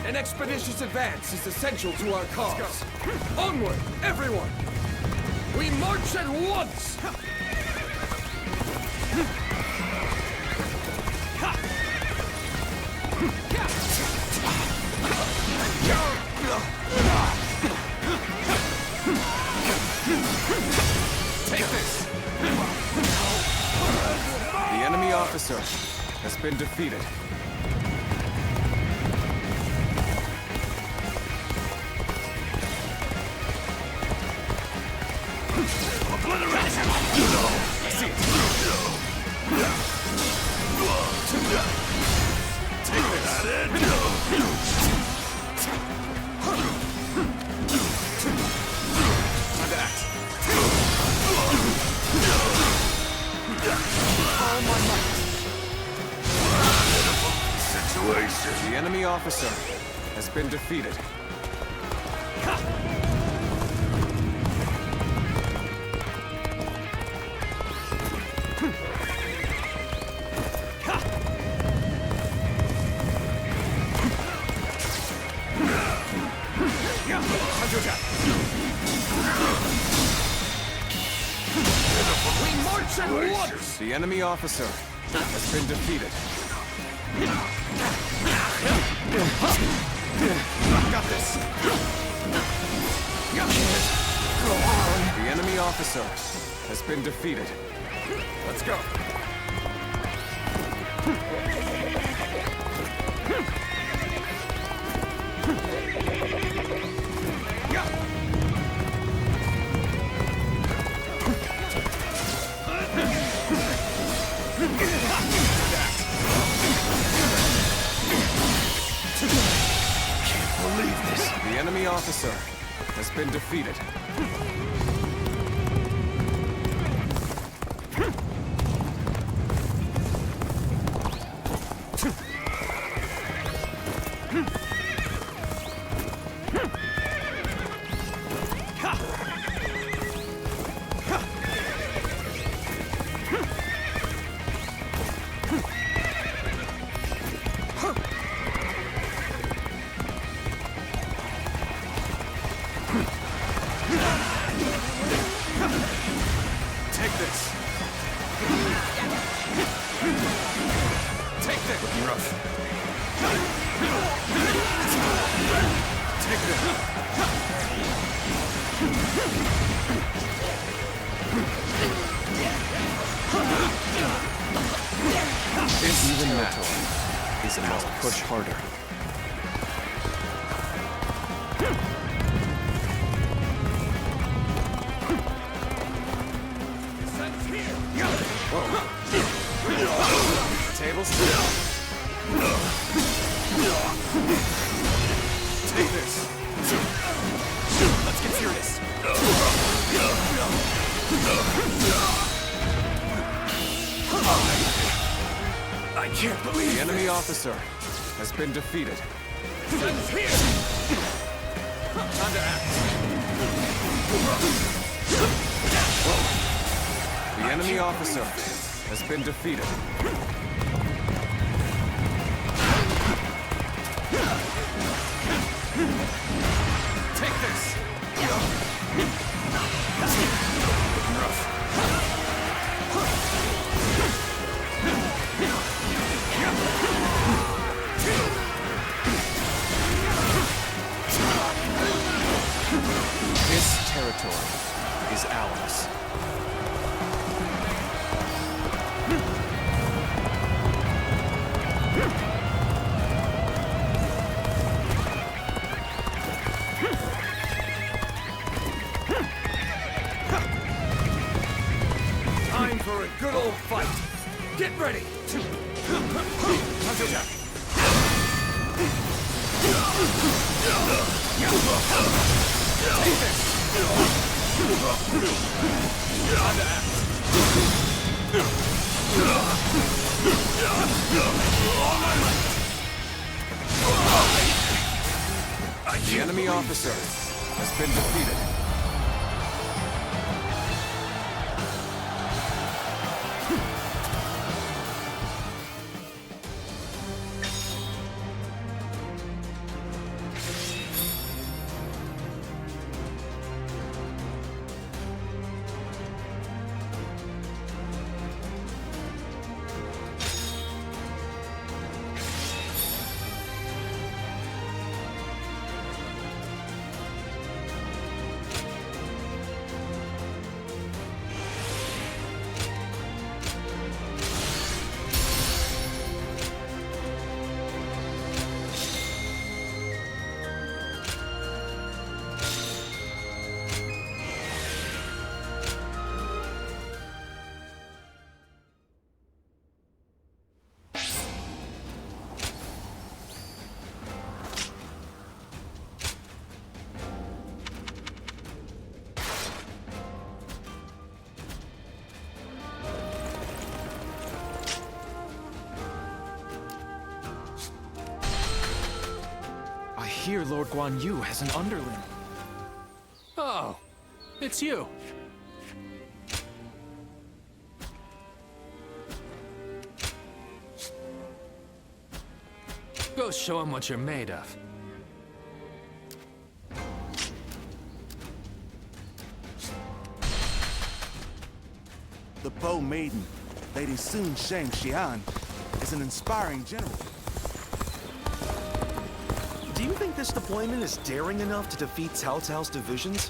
An expeditious advance is essential to our cause. Onward, everyone! We march at once! Take this! The enemy officer has been defeated. The enemy officer has been defeated. We march at once! The enemy officer has been defeated. Got this! The enemy officer has been defeated. Let's go! The enemy officer has been defeated. Take this! Take this! Looking rough. Take this! Even that is a must push harder. Tables down. Take this. Let's get serious. I can't believe The enemy officer has been defeated. Sun's here. Time to act. The enemy officer has been defeated. Take this. This territory is ours. Time for a good old fight. Get ready. Take this. Time to act. The enemy officer has been defeated. hear Lord Guan Yu has an underling. Oh, it's you. Go show him what you're made of. The Bow Maiden, Lady Sun Shang Xian, is an inspiring general. Do you think this deployment is daring enough to defeat Cao Cao's divisions?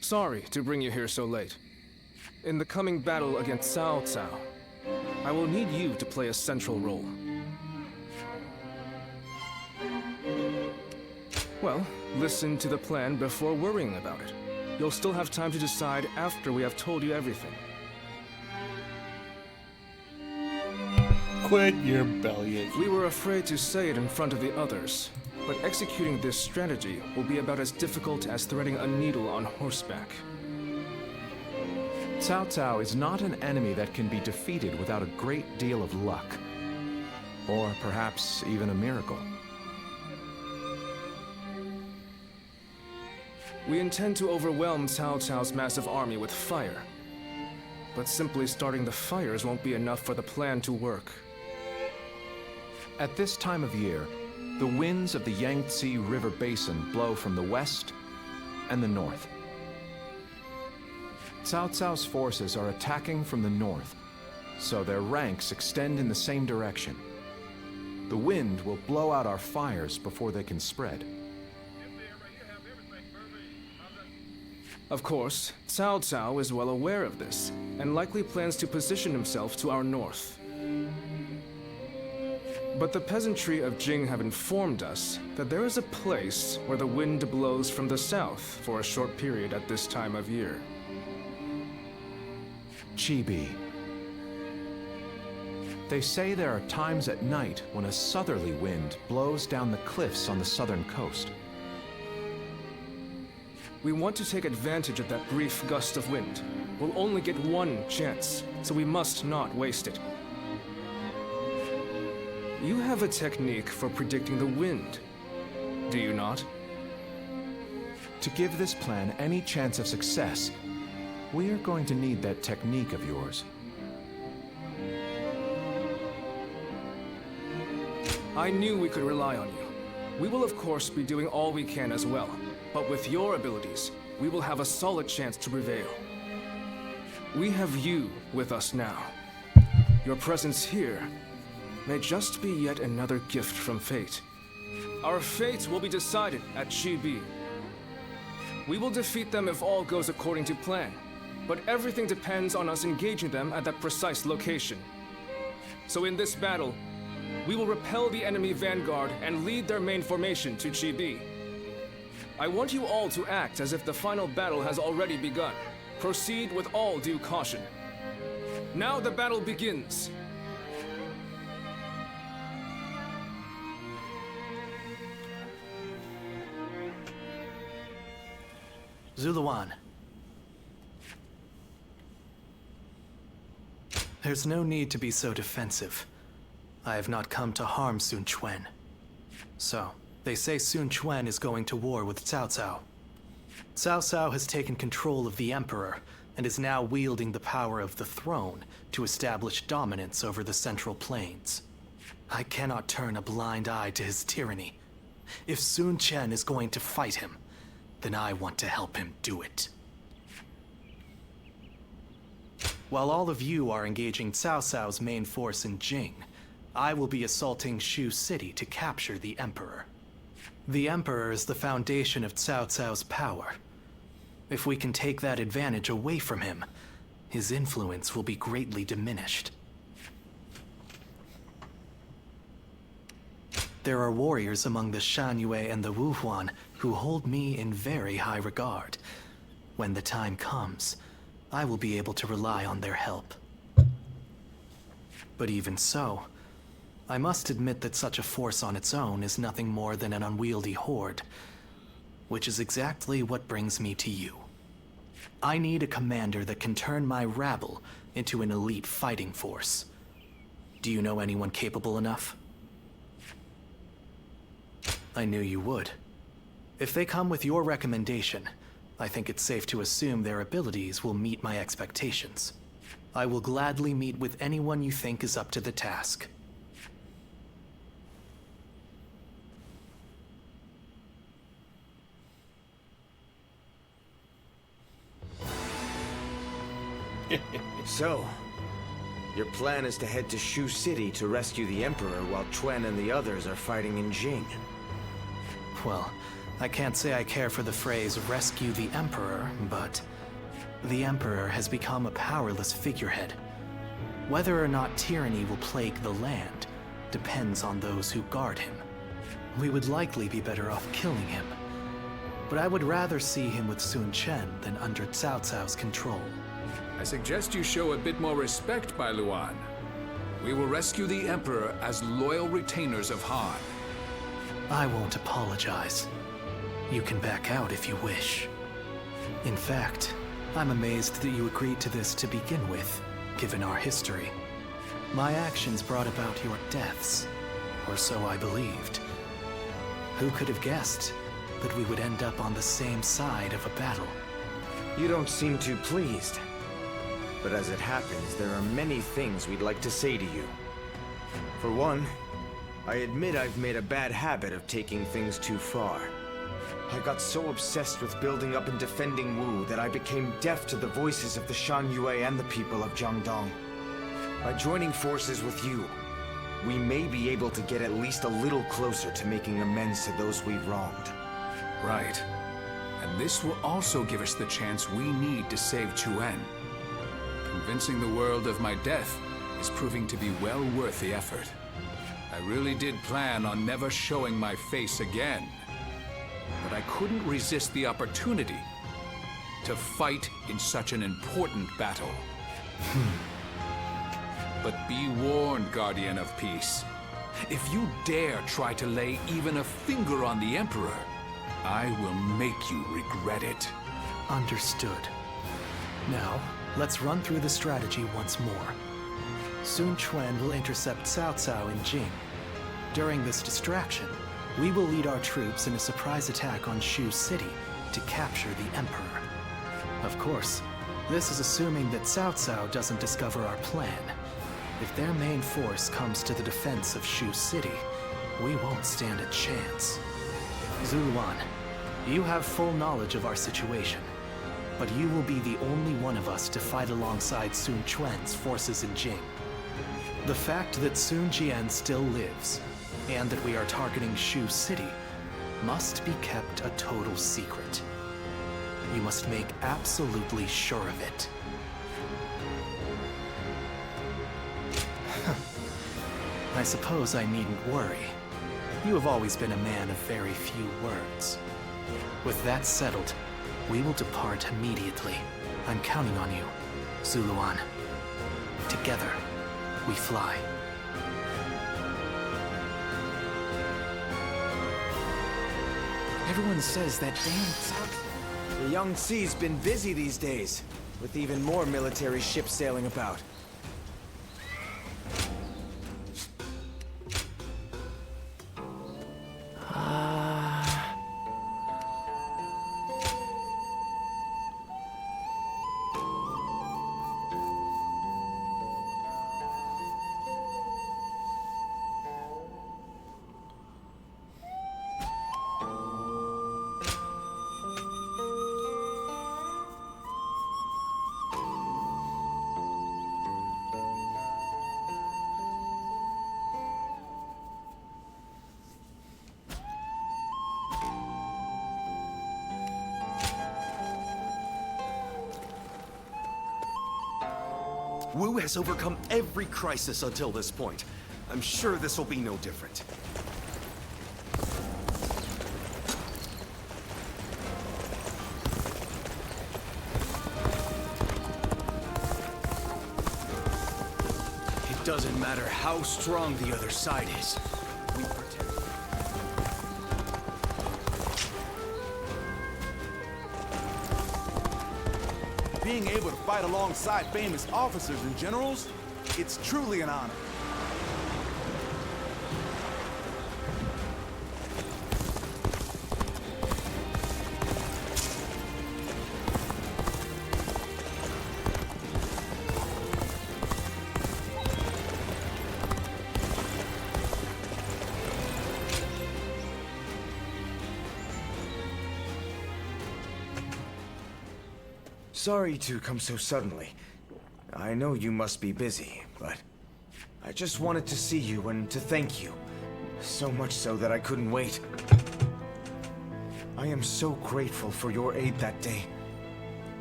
Sorry to bring you here so late. In the coming battle against Cao Cao, I will need you to play a central role. Well, listen to the plan before worrying about it. You'll still have time to decide after we have told you everything. Quit your bellyache. We were afraid to say it in front of the others, but executing this strategy will be about as difficult as threading a needle on horseback. Cao Cao is not an enemy that can be defeated without a great deal of luck. Or perhaps even a miracle. We intend to overwhelm Cao Cao's massive army with fire. But simply starting the fires won't be enough for the plan to work. At this time of year, the winds of the Yangtze River Basin blow from the west and the north. Cao Cao's forces are attacking from the north, so their ranks extend in the same direction. The wind will blow out our fires before they can spread. Of course, Cao Cao is well aware of this, and likely plans to position himself to our north. But the peasantry of Jing have informed us that there is a place where the wind blows from the south for a short period at this time of year. Chibi. They say there are times at night when a southerly wind blows down the cliffs on the southern coast. We want to take advantage of that brief gust of wind. We'll only get one chance, so we must not waste it. You have a technique for predicting the wind, do you not? To give this plan any chance of success, we are going to need that technique of yours. I knew we could rely on you. We will of course be doing all we can as well, but with your abilities, we will have a solid chance to prevail. We have you with us now. Your presence here may just be yet another gift from fate. Our fate will be decided at Chibi. We will defeat them if all goes according to plan, but everything depends on us engaging them at that precise location. So in this battle, we will repel the enemy vanguard and lead their main formation to Chibi. I want you all to act as if the final battle has already begun. Proceed with all due caution. Now the battle begins. Zuluan. There's no need to be so defensive. I have not come to harm Sun Quan. So, they say Sun Quan is going to war with Cao Cao. Cao Cao has taken control of the Emperor and is now wielding the power of the throne to establish dominance over the Central Plains. I cannot turn a blind eye to his tyranny. If Sun Quan is going to fight him, then I want to help him do it. While all of you are engaging Cao Cao's main force in Jing, I will be assaulting Shu City to capture the Emperor. The Emperor is the foundation of Cao Cao's power. If we can take that advantage away from him, his influence will be greatly diminished. There are warriors among the Shanyue and the Wuhuan who hold me in very high regard. When the time comes, I will be able to rely on their help. But even so, I must admit that such a force on its own is nothing more than an unwieldy horde, which is exactly what brings me to you. I need a commander that can turn my rabble into an elite fighting force. Do you know anyone capable enough? I knew you would. If they come with your recommendation, I think it's safe to assume their abilities will meet my expectations. I will gladly meet with anyone you think is up to the task. So, your plan is to head to Shu City to rescue the Emperor while Chuen and the others are fighting in Jing. Well, I can't say I care for the phrase rescue the Emperor, but the Emperor has become a powerless figurehead. Whether or not tyranny will plague the land depends on those who guard him. We would likely be better off killing him, but I would rather see him with Sun Chen than under Cao Cao's control. I suggest you show a bit more respect, Bai Luan. We will rescue the Emperor as loyal retainers of Han. I won't apologize. You can back out if you wish. In fact, I'm amazed that you agreed to this to begin with, given our history. My actions brought about your deaths, or so I believed. Who could have guessed that we would end up on the same side of a battle? You don't seem too pleased. But as it happens, there are many things we'd like to say to you. For one, I admit I've made a bad habit of taking things too far. I got so obsessed with building up and defending Wu that I became deaf to the voices of the Shan Yue and the people of Jiangdong. By joining forces with you, we may be able to get at least a little closer to making amends to those we wronged. Right. And this will also give us the chance we need to save Chuen. Convincing the world of my death is proving to be well worth the effort. I really did plan on never showing my face again. But I couldn't resist the opportunity to fight in such an important battle. But be warned, Guardian of Peace. If you dare try to lay even a finger on the Emperor, I will make you regret it. Understood. Now, let's run through the strategy once more. Sun Quan will intercept Cao Cao in Jing. During this distraction, we will lead our troops in a surprise attack on Shu City to capture the Emperor. Of course, this is assuming that Cao Cao doesn't discover our plan. If their main force comes to the defense of Shu City, we won't stand a chance. Zuluan, you have full knowledge of our situation, but you will be the only one of us to fight alongside Sun Quan's forces in Jing. The fact that Sun Jian still lives, and that we are targeting Shu City, must be kept a total secret. You must make absolutely sure of it. I suppose I needn't worry. You have always been a man of very few words. With that settled, we will depart immediately. I'm counting on you, Zuluan. Together, we fly. Everyone says that damn South... The Yangtze's been busy these days, with even more military ships sailing about. Wu has overcome every crisis until this point. I'm sure this will be no different. It doesn't matter how strong the other side is. We protect. being able to fight alongside famous officers and generals, it's truly an honor. Sorry to come so suddenly. I know you must be busy, but I just wanted to see you and to thank you. So much so that I couldn't wait. I am so grateful for your aid that day.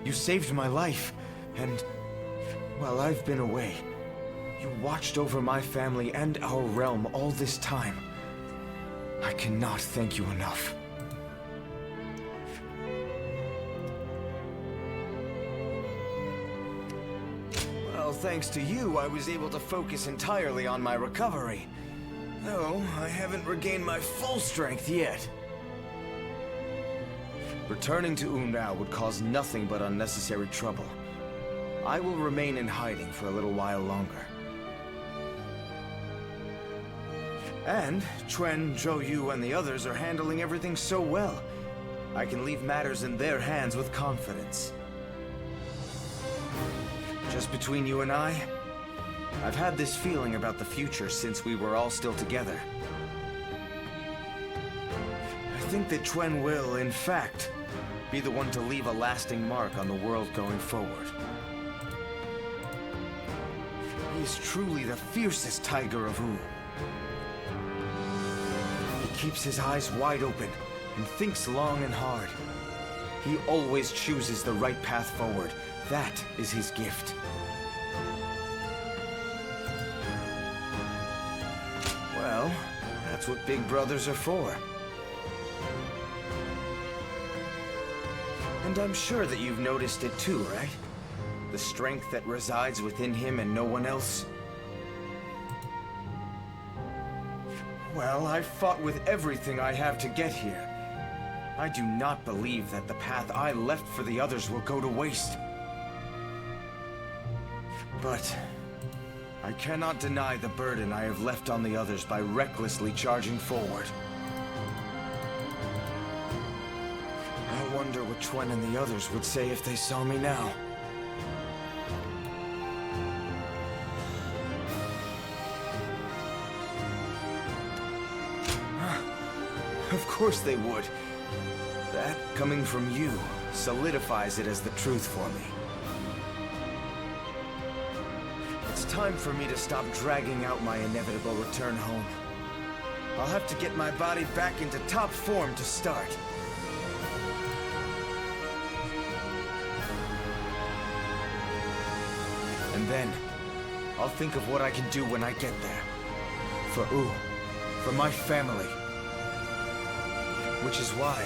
You saved my life, and while I've been away, you watched over my family and our realm all this time. I cannot thank you enough. Well, thanks to you, I was able to focus entirely on my recovery. Though, I haven't regained my full strength yet. Returning to Undao would cause nothing but unnecessary trouble. I will remain in hiding for a little while longer. And Chuen, Zhou Yu, and the others are handling everything so well. I can leave matters in their hands with confidence. Just between you and I've had this feeling about the future since we were all still together. I think that Chuen will, in fact, be the one to leave a lasting mark on the world going forward. He is truly the fiercest tiger of Wu. He keeps his eyes wide open and thinks long and hard. He always chooses the right path forward. That is his gift. Well, that's what big brothers are for. And I'm sure that you've noticed it too, right? The strength that resides within him and no one else. Well, I've fought with everything I have to get here. I do not believe that the path I left for the others will go to waste. But I cannot deny the burden I have left on the others by recklessly charging forward. I wonder what Chuen and the others would say if they saw me now. Of course they would. That, coming from you, solidifies it as the truth for me. It's time for me to stop dragging out my inevitable return home. I'll have to get my body back into top form to start. And then, I'll think of what I can do when I get there. For Wu, for my family. Which is why,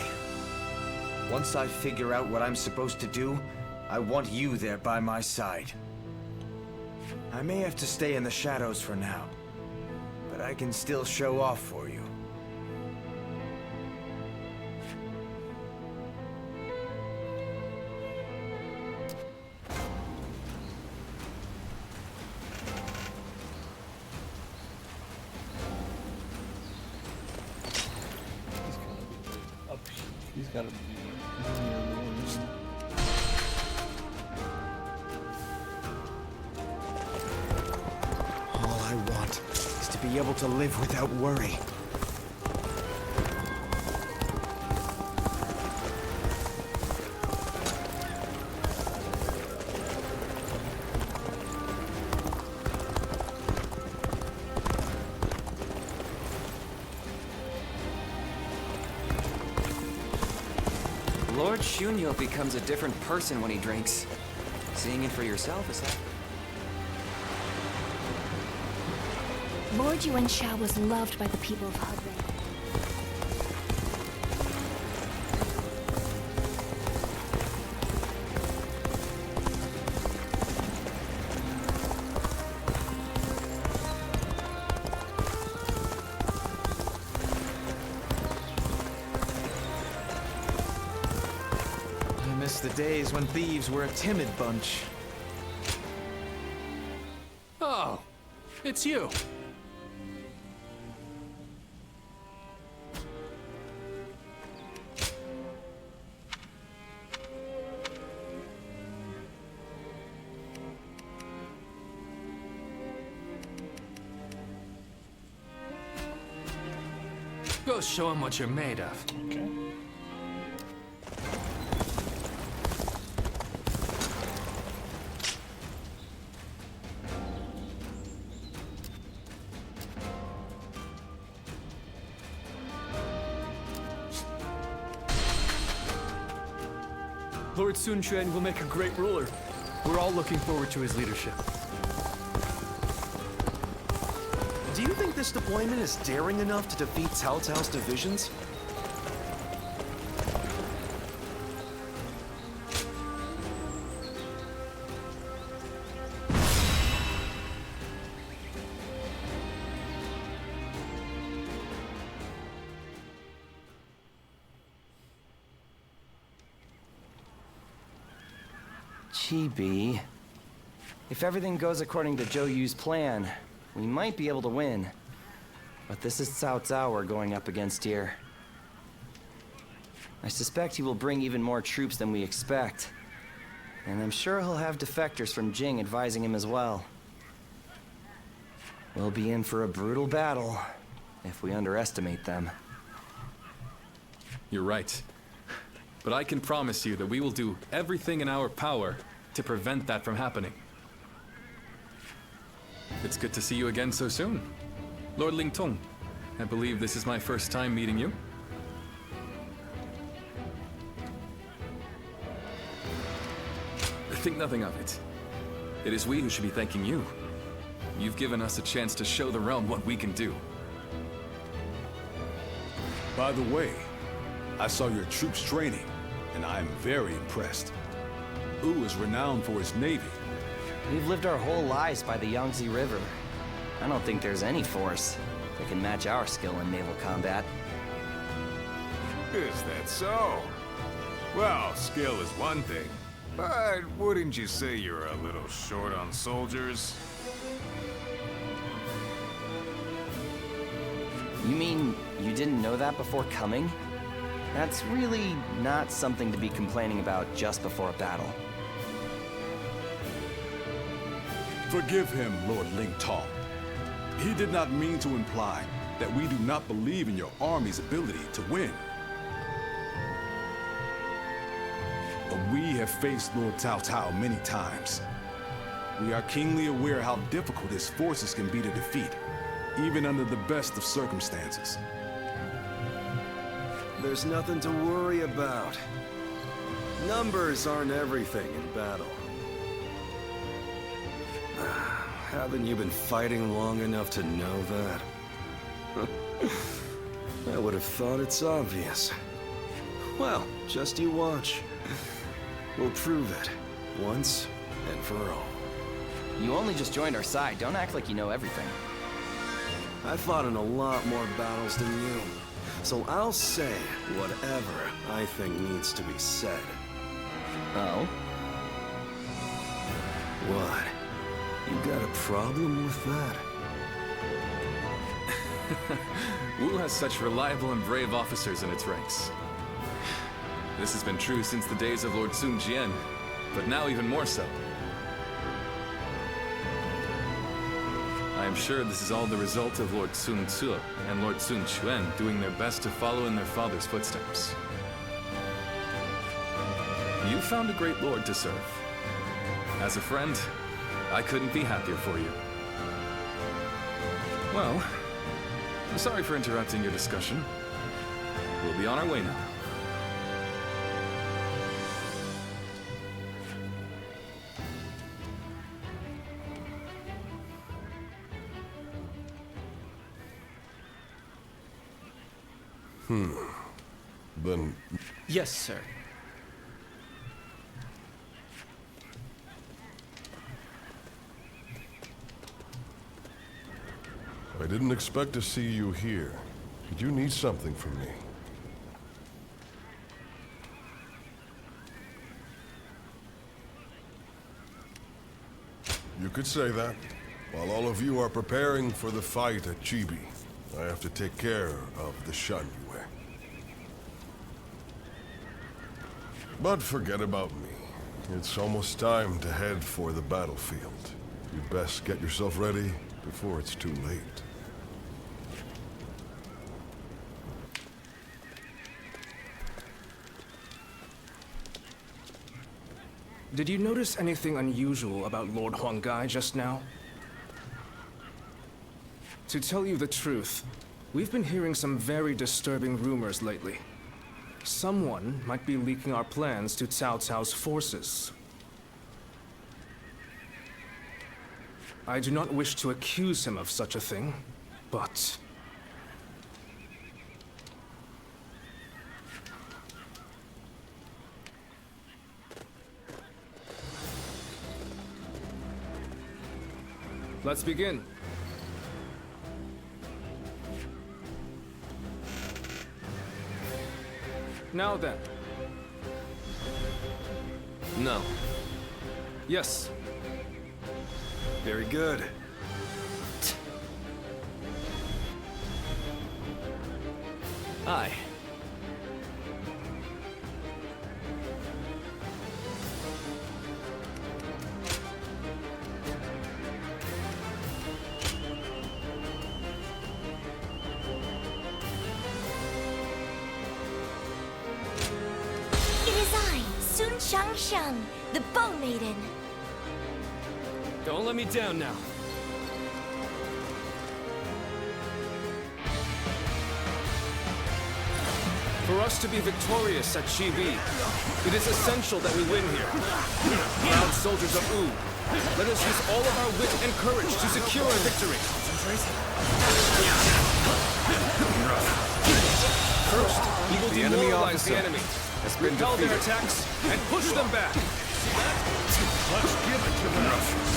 once I figure out what I'm supposed to do, I want you there by my side. I may have to stay in the shadows for now, but I can still show off for you. He's gotta be near the ones. All I want is to be able to live without worry. Lord Shunyo becomes a different person when he drinks. Seeing it for yourself is that... Lord Yuan Shao was loved by the people of Hebei. miss the days when thieves were a timid bunch. Oh, it's you. Go show him what you're made of. Okay. Lord Sun Quan will make a great ruler. We're all looking forward to his leadership. Do you think this deployment is daring enough to defeat Cao Cao's divisions? Chibi. If everything goes according to Zhou Yu's plan, we might be able to win. But this is Cao Cao we're going up against here. I suspect he will bring even more troops than we expect. And I'm sure he'll have defectors from Jing advising him as well. We'll be in for a brutal battle if we underestimate them. You're right. But I can promise you that we will do everything in our power to prevent that from happening. It's good to see you again so soon. Lord Ling Tong, I believe this is my first time meeting you. Think nothing of it. It is we who should be thanking you. You've given us a chance to show the realm what we can do. By the way, I saw your troops training, and I am very impressed. Wu is renowned for his navy. We've lived our whole lives by the Yangtze River. I don't think there's any force that can match our skill in naval combat. Is that so? Well, skill is one thing, but wouldn't you say you're a little short on soldiers? You mean you didn't know that before coming? That's really not something to be complaining about just before a battle. Forgive him, Lord Ling Tong. He did not mean to imply that we do not believe in your army's ability to win. But we have faced Lord Cao Cao many times. We are keenly aware how difficult his forces can be to defeat, even under the best of circumstances. There's nothing to worry about. Numbers aren't everything in battle. Haven't you been fighting long enough to know that? I would have thought it's obvious. Well, just you watch. We'll prove it, once and for all. You only just joined our side. Don't act like you know everything. I fought in a lot more battles than you, so I'll say whatever I think needs to be said. Oh? What? You got a problem with that? Wu has such reliable and brave officers in its ranks. This has been true since the days of Lord Sun Jian, but now even more so. I am sure this is all the result of Lord Sun Ce and Lord Sun Quan doing their best to follow in their father's footsteps. You found a great lord to serve. As a friend, I couldn't be happier for you. Well, I'm sorry for interrupting your discussion. We'll be on our way now. Then... Yes, sir. I didn't expect to see you here. Did you need something from me? You could say that. While all of you are preparing for the fight at Chibi, I have to take care of the Shunyue. But forget about me. It's almost time to head for the battlefield. You'd best get yourself ready before it's too late. Did you notice anything unusual about Lord Huanggai just now? To tell you the truth, we've been hearing some very disturbing rumors lately. Someone might be leaking our plans to Cao Cao's forces. I do not wish to accuse him of such a thing, but... Let's begin. Now then. No. Yes. Very good. Aye. It is I, Sun Shang, the Bow Maiden. Don't let me down now. For us to be victorious at Chibi, it is essential that we win here. Proud soldiers of Wu, let us use all of our wit and courage to secure a victory. First, we will demoralize the enemy, repel their attacks, and push them back. Let's give it to them.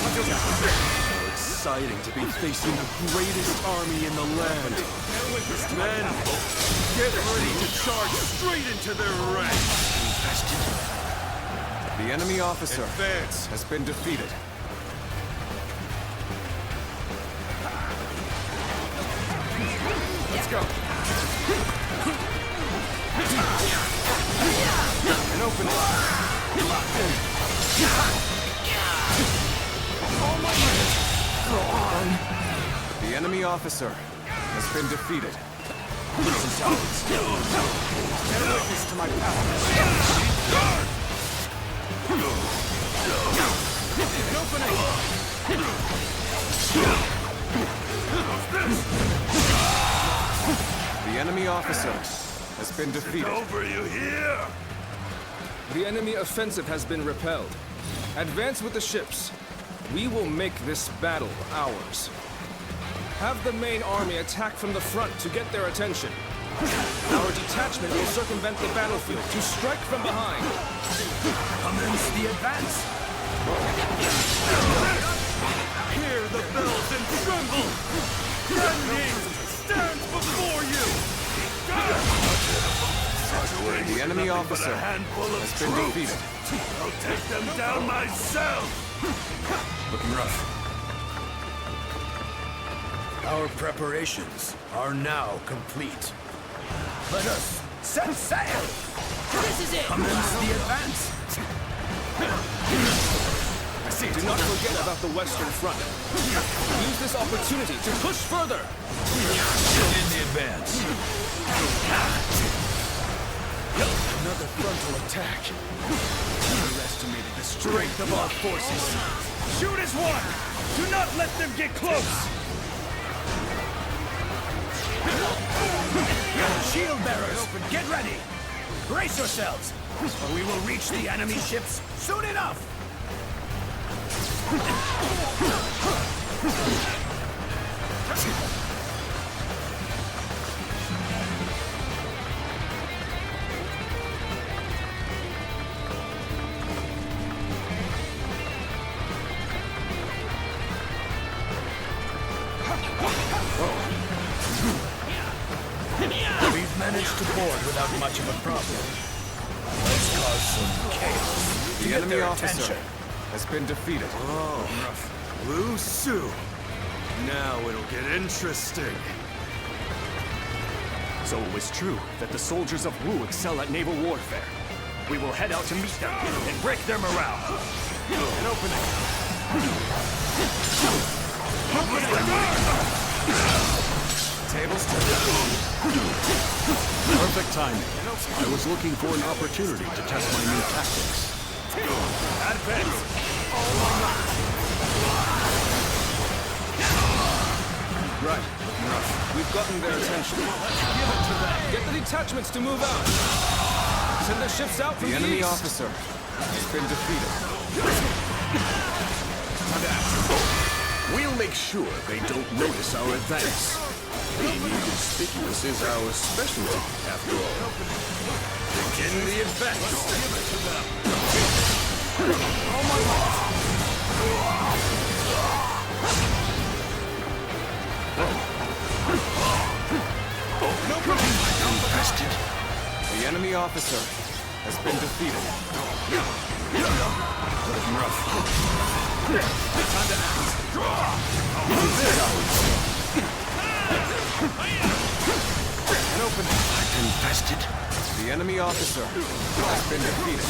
How exciting to be facing the greatest army in the land. Men, get ready to charge straight into their ranks. The enemy officer Advance. has been defeated. Let's go. And open it. The enemy officer has been defeated. Bear witness to my power. The enemy officer has been defeated. Over, you hear? The enemy offensive has been repelled. Advance with the ships. We will make this battle ours. Have the main army attack from the front to get their attention. Our detachment will circumvent the battlefield to strike from behind. Commence the advance. Hear the bells and tremble! Ending stands before you! The enemy officer has been defeated. I'll take them down myself. Looking rough. Our preparations are now complete. Let us set sail! This is it! Commence the advance! I see. Do not forget about the Western Front. Use this opportunity to push further. In the advance. Another frontal attack. Underestimated the strength of our forces. Shoot as one! Do not let them get close! Shield bearers, get ready! Brace yourselves, or we will reach the enemy ships soon enough! We've managed to board without much of a problem. Let's cause some chaos. The enemy officer has been defeated. Oh, Lu Su. Now it'll get interesting. So it was true that the soldiers of Wu excel at naval warfare. We will head out to meet them and break their morale. An opening. Tables turned. Perfect timing. I was looking for an opportunity to test my new tactics. Advance. Right. We've gotten their attention. Give it to them. Get the detachments to move out. Send the ships out from the enemy east. Officer has been defeated. We'll make sure they don't notice our advance. Being inconspicuous is our specialty, after all. Begin the advance. Give it to them. Oh my God. The enemy officer has been defeated. Looking rough. Time to act. An opening. I've been bested. The enemy officer has been defeated.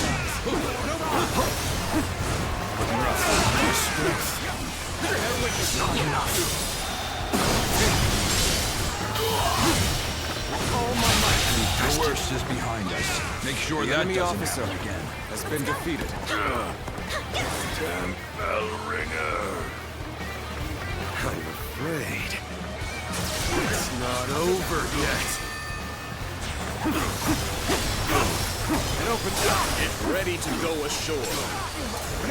Looking rough. Strength. Not enough. All my might. The worst is behind us. Make sure that enemy doesn't officer happen again. has been defeated. Damn bell ringer. I'm afraid it's not over yet. An open top. Get ready to go ashore.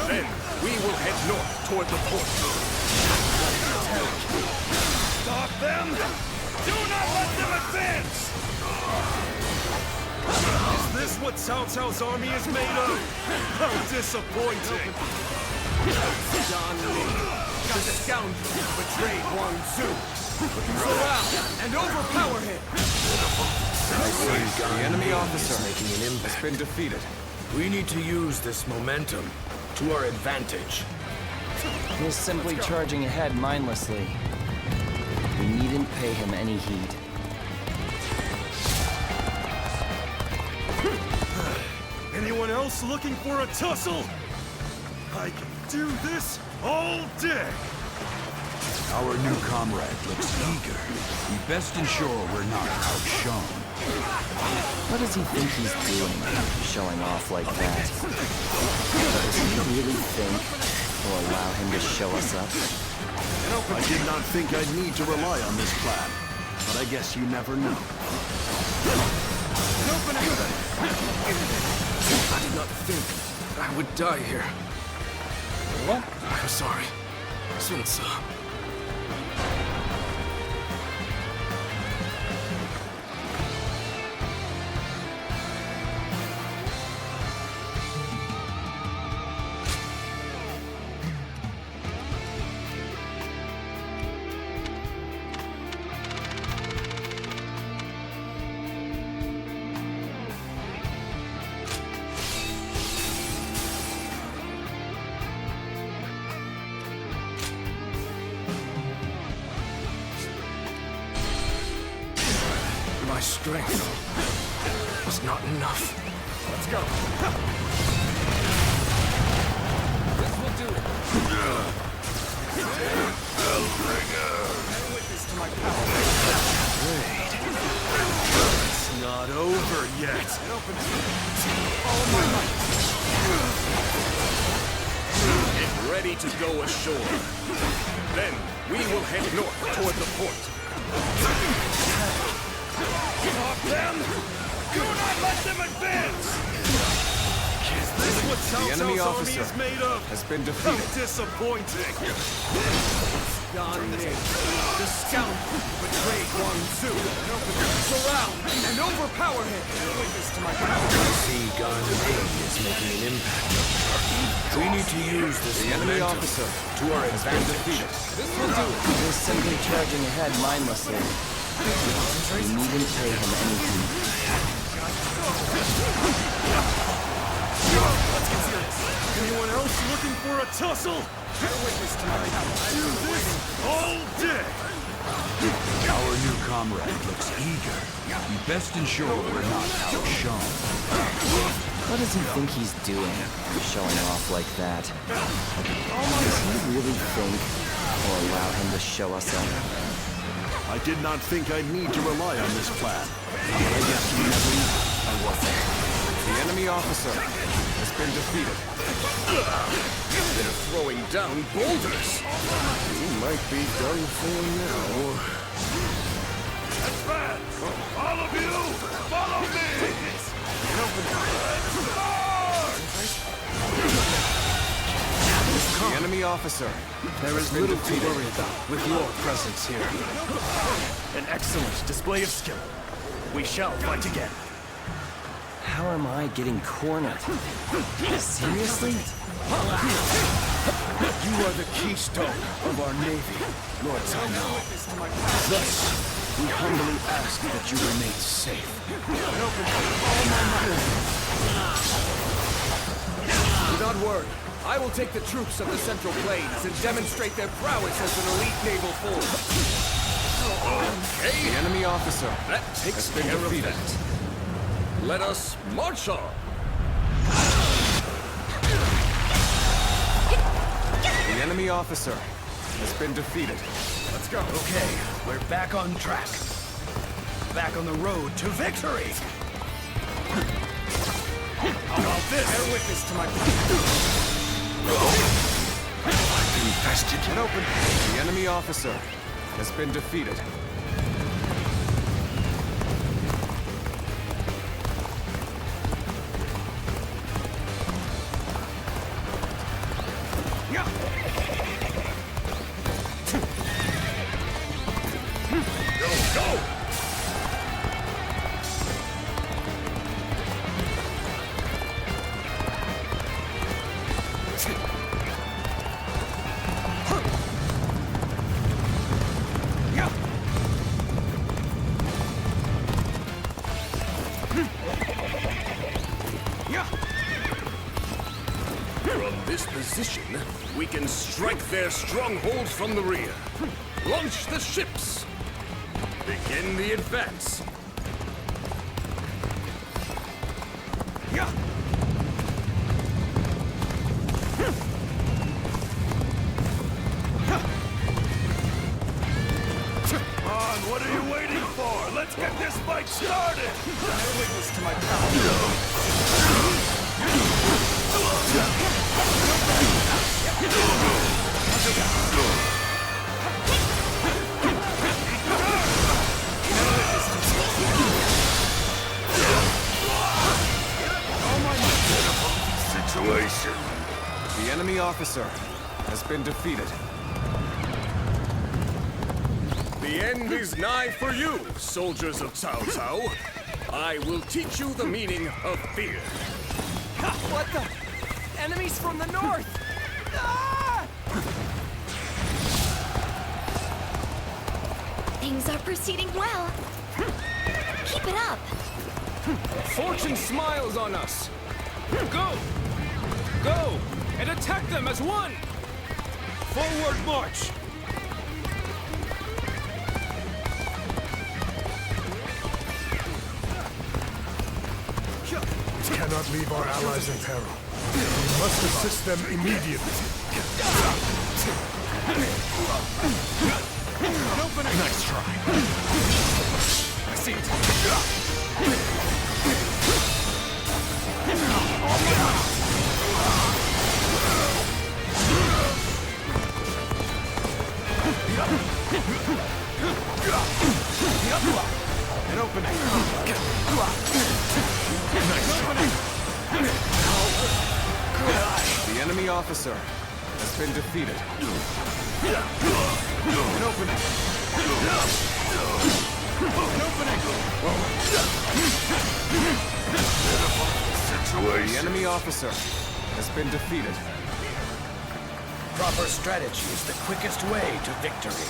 Then we will head north toward the port. Stop them! Do not let them advance! Is this what Cao Cao's army is made of? How disappointing! John Lee, the scoundrel who betrayed Wang Zu. Surround and overpower him! The enemy officer has been defeated. We need to use this momentum to our advantage. He was simply charging ahead mindlessly. We needn't pay him any heed. Anyone else looking for a tussle? I can do this all day! Our new comrade looks eager. We best ensure we're not outshone. What does he think he's doing, showing off like that? Does he really think we'll allow him to show us up? I did not think I'd need to rely on this plan, but I guess you never know. I did not think I would die here. What? I'm sorry. Sun Tzu. My strength was not enough. Let's go! This will do it. Witness to my power. Great. It's not over yet. All my might. Get ready to go ashore. Then we will head north toward the port. Stop them! Do not let them advance! Is this what Cao enemy Cao's army officer is made of? has been defeated. How disappointing! Yan Ning, the scoundrel who betrayed Wang Zu. Surround and overpower him! Witness to my power. I see Gan Ning is making an impact. We need to use this enemy momentum officer to our advantage. This will do it. He was simply charging ahead mindlessly. We needn't pay him any heed. Let's get serious. Anyone else looking looking for a tussle? Do this all day! Our new comrade looks eager. We best ensure we're not outshone. What does he think he's doing, showing off like that? Does he really think we'll allow him to show us up? I did not think I'd need to rely on this plan. But I guess you never knew I wasn't. The enemy officer has been defeated. They're throwing down boulders. He might be done for now. Advance! All of you, follow me! The enemy officer. There is little to worry about with your presence here. An excellent display of skill. We shall fight again. How am I getting cornered? Seriously? You are the keystone of our navy, Lord Tano. Thus, we humbly ask that you remain safe. Do not worry. I will take the troops of the Central Plains and demonstrate their prowess as an elite naval force. The enemy officer That takes has been care defeated. of that. Let us march on. The enemy officer has been defeated. Let's go. Okay, we're back on track. Back on the road to victory! How about this? Bear witness to my Infested. And open. The enemy officer has been defeated. From this position, we can strike their stronghold from the rear. Launch the ships. Begin the advance. on. What are you waiting for? Let's get this fight started. Bear witness to my Situation. The enemy officer has been defeated. The end is nigh for you, soldiers of Cao Cao. I will teach you the meaning of fear. What the? Enemies from the north! Ah! Things are proceeding well. Keep it up. Fortune smiles on us. Go! Go! And attack them as one! Forward march! Cannot leave our allies in peril. We must assist them immediately. Nice try. I see it. An opening. The enemy officer has been defeated. An opening. The enemy officer has been defeated. Proper strategy is the quickest way to victory.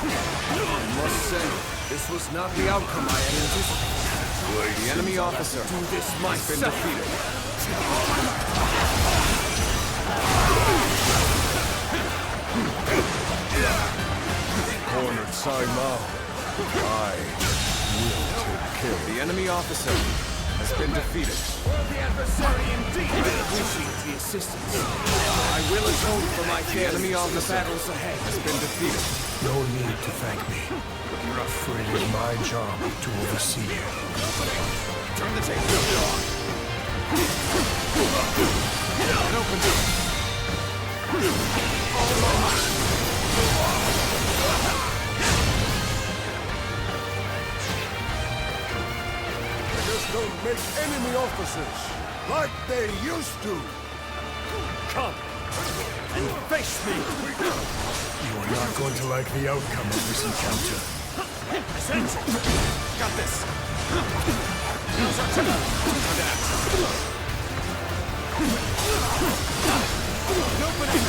I must say, this was not the outcome I had anticipated. The enemy officer Do this has been myself. defeated. cornered Sai Mao. I will take care of The enemy officer has been defeated. Worthy adversary indeed! I appreciate the assistance. I will atone for my failures. The enemy officer battles ahead has been defeated. No need to thank me. You're afraid of my job to oversee you. Turn the table. It opens up. All my might. Just don't make enemy officers like they used to. Come and face me! You are not going to like the outcome of this encounter. I sense it! Got this. Now's our turn. Time to act. An opening.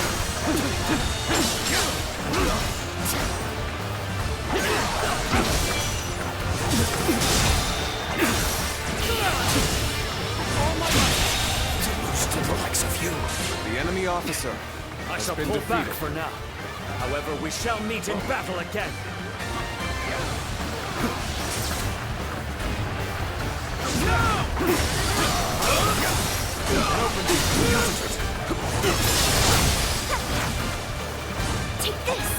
To the likes of you. The enemy officer I has shall been pull back defeated. for now. However, we shall meet in battle again. Take this!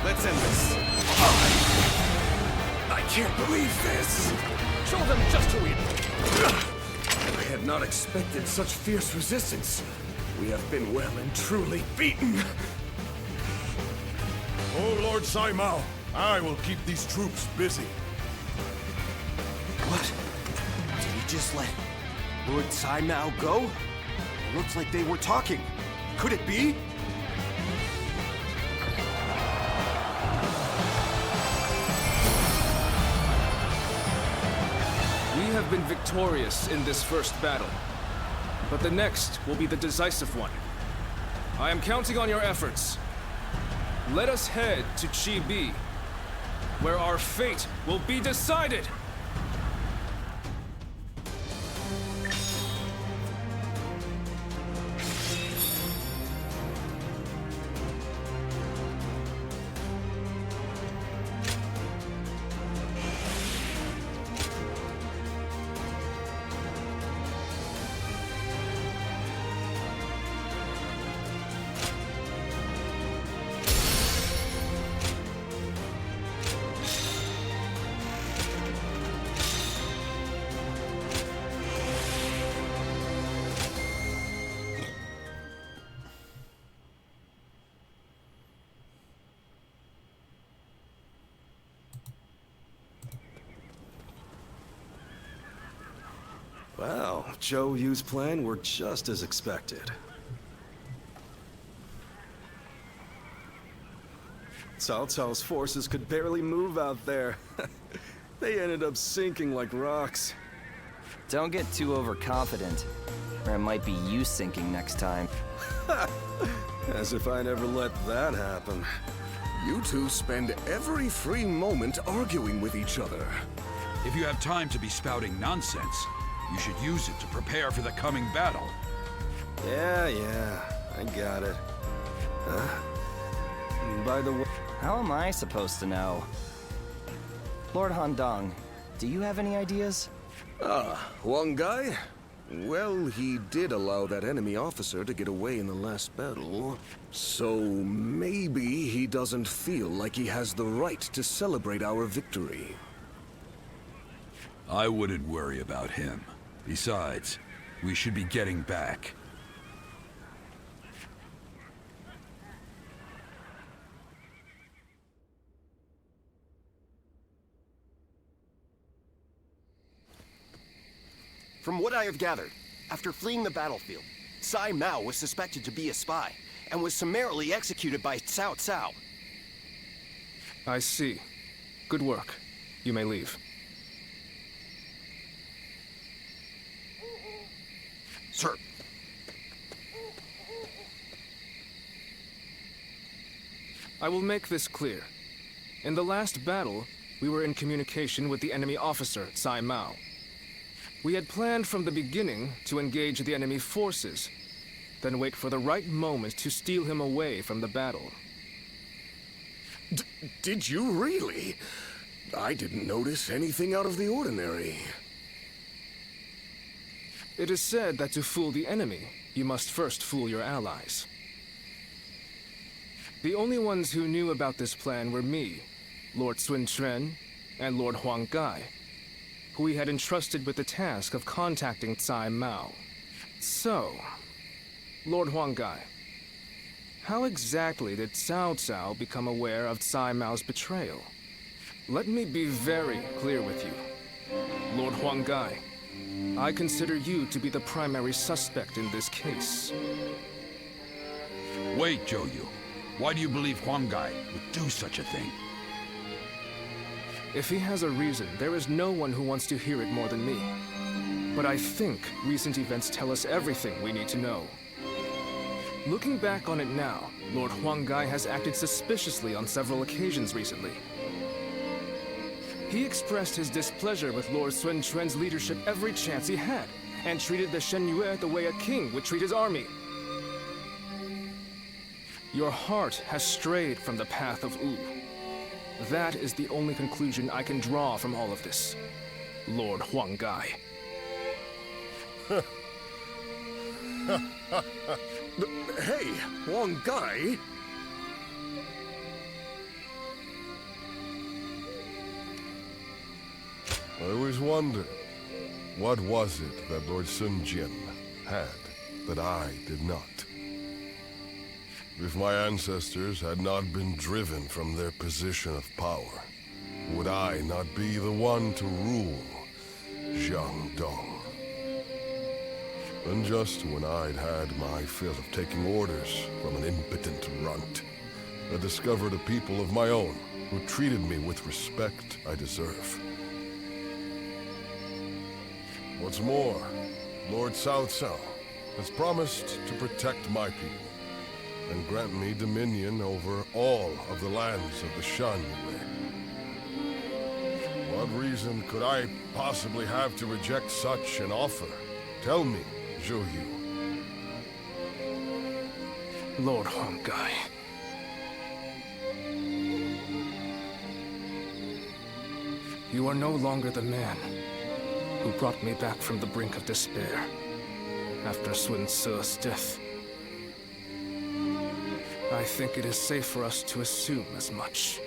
Let's end this. I can't believe this. Show them just who we are. I had not expected such fierce resistance. We have been well and truly beaten. Oh, Lord Sai Mao, I will keep these troops busy. What? Did he just let Lord Sai Mao go? It looks like they were talking. Could it be? We have been victorious in this first battle, but the next will be the decisive one. I am counting on your efforts. Let us head to Chibi, where our fate will be decided! Well, Zhou Yu's plan worked just as expected. Cao Cao's forces could barely move out there. They ended up sinking like rocks. Don't get too overconfident, or it might be you sinking next time. As if I never let that happen. You two spend every free moment arguing with each other. If you have time to be spouting nonsense, you should use it to prepare for the coming battle. Yeah, I got it. By the way... How am I supposed to know? Lord Handong, do you have any ideas? One guy? Well, he did allow that enemy officer to get away in the last battle. So maybe he doesn't feel like he has the right to celebrate our victory. I wouldn't worry about him. Besides, we should be getting back. From what I have gathered, after fleeing the battlefield, Sai Mao was suspected to be a spy, and was summarily executed by Cao Cao. I see. Good work. You may leave. Sir. I will make this clear. In the last battle, we were in communication with the enemy officer, Sai Mao. We had planned from the beginning to engage the enemy forces. then wait for the right moment to steal him away from the battle. Did you really? I didn't notice anything out of the ordinary. It is said that to fool the enemy, you must first fool your allies. The only ones who knew about this plan were me, Lord Sun Quan, and Lord Huang Gai, who he had entrusted with the task of contacting Cai Mao. So, Lord Huang Gai, how exactly did Cao Cao become aware of Cai Mao's betrayal? Let me be very clear with you. Lord Huang Gai, I consider you to be the primary suspect in this case. Wait, Zhou Yu. Why do you believe Huang Gai would do such a thing? If he has a reason, there is no one who wants to hear it more than me. But I think recent events tell us everything we need to know. Looking back on it now, Lord Huang Gai has acted suspiciously on several occasions recently. He expressed his displeasure with Lord Sun Quan's leadership every chance he had, and treated the Shen Yue the way a king would treat his army. Your heart has strayed from the path of Wu. That is the only conclusion I can draw from all of this, Lord Huang Gai. Hey, Huang Gai? I always wondered, what was it that Lord Sun Jian had that I did not? If my ancestors had not been driven from their position of power, would I not be the one to rule Jiangdong? And just when I'd had my fill of taking orders from an impotent runt, I discovered a people of my own who treated me with respect I deserve. What's more, Lord Cao Cao has promised to protect my people and grant me dominion over all of the lands of the Shan Yue. What reason could I possibly have to reject such an offer? Tell me, Zhou Yu. Lord Huang Gai. You are no longer the man who brought me back from the brink of despair after Sun Ce's death. I think it is safe for us to assume as much.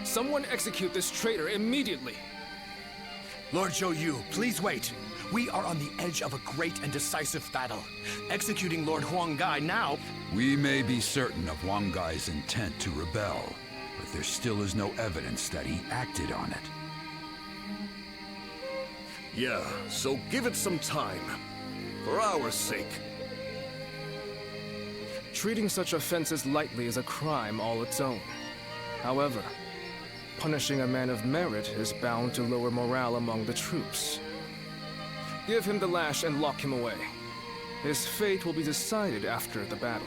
Someone execute this traitor immediately! Lord Zhou Yu, please wait. We are on the edge of a great and decisive battle. Executing Lord Huang Gai now... We may be certain of Huang Gai's intent to rebel, but there still is no evidence that he acted on it. Yeah, so give it some time. For our sake. Treating such offenses lightly is a crime all its own. However, punishing a man of merit is bound to lower morale among the troops. Give him the lash and lock him away. His fate will be decided after the battle.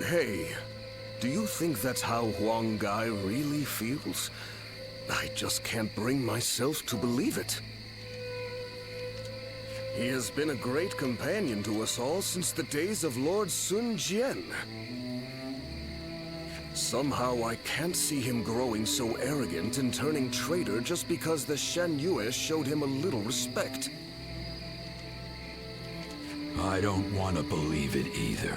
Hey, do you think that's how Huang Gai really feels? I just can't bring myself to believe it. He has been a great companion to us all since the days of Lord Sun Jian. Somehow I can't see him growing so arrogant and turning traitor just because the Shen Yue showed him a little respect. I don't want to believe it either.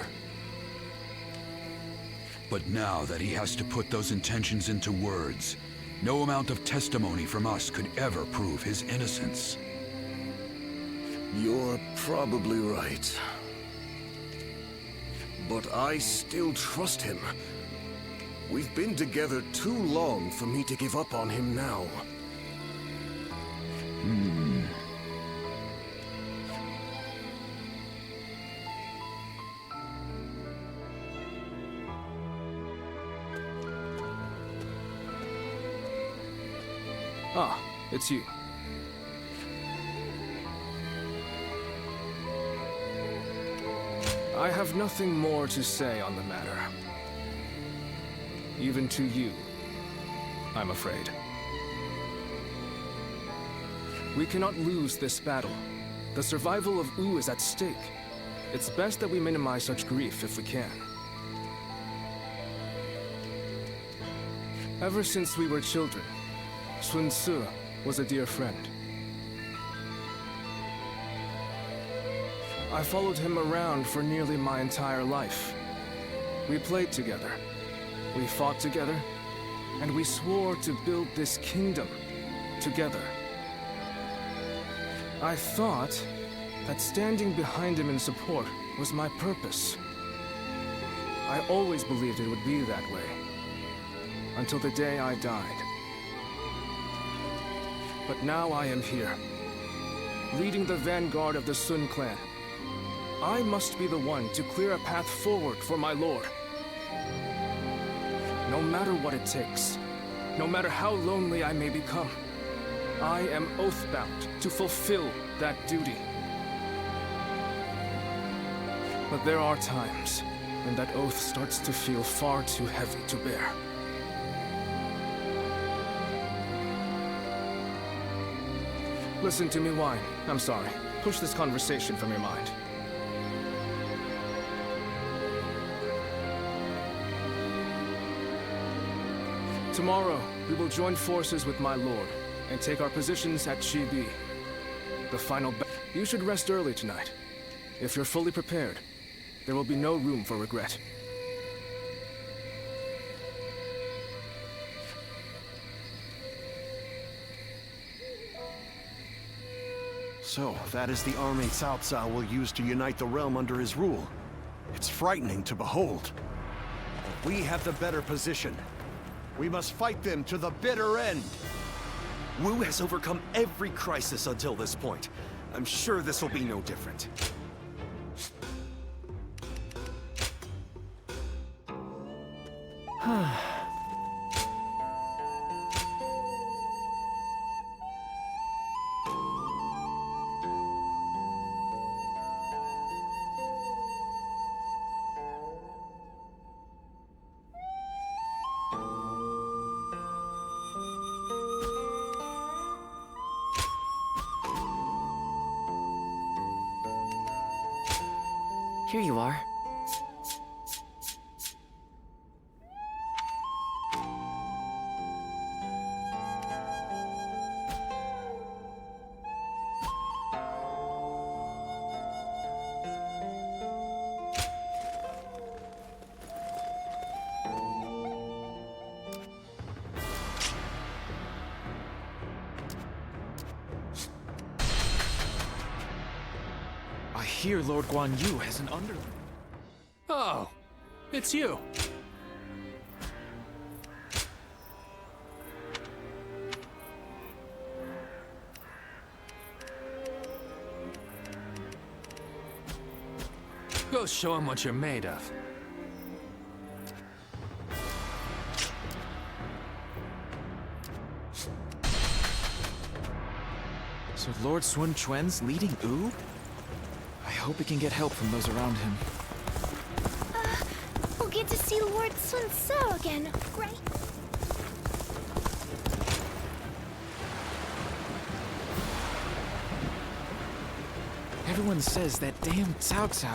But now that he has to put those intentions into words, no amount of testimony from us could ever prove his innocence. You're probably right. But I still trust him. We've been together too long for me to give up on him now. Ah, it's you. I have nothing more to say on the matter. Even to you, I'm afraid. We cannot lose this battle. The survival of Wu is at stake. It's best that we minimize such grief if we can. Ever since we were children, Sun Tzu was a dear friend. I followed him around for nearly my entire life. We played together, we fought together, and we swore to build this kingdom together. I thought that standing behind him in support was my purpose. I always believed it would be that way, until the day I died. But now I am here, leading the vanguard of the Sun clan. I must be the one to clear a path forward for my lord. No matter what it takes, no matter how lonely I may become, I am oath-bound to fulfill that duty. But there are times when that oath starts to feel far too heavy to bear. Listen to me whine. I'm sorry. Push this conversation from your mind. Tomorrow, we will join forces with my lord and take our positions at Chibi. The final You should rest early tonight. If you're fully prepared, there will be no room for regret. So, that is the army Cao Cao will use to unite the realm under his rule. It's frightening to behold. But we have the better position. We must fight them to the bitter end. Wu has overcome every crisis until this point. I'm sure this will be no different. Here you are. I hear Lord Guan Yu has an underling. Oh, it's you. Go show him what you're made of. So Lord Sun Quan's leading Wu? I hope he can get help from those around him. We'll get to see Lord Sun Tzu again, right? Everyone says that damn Cao Cao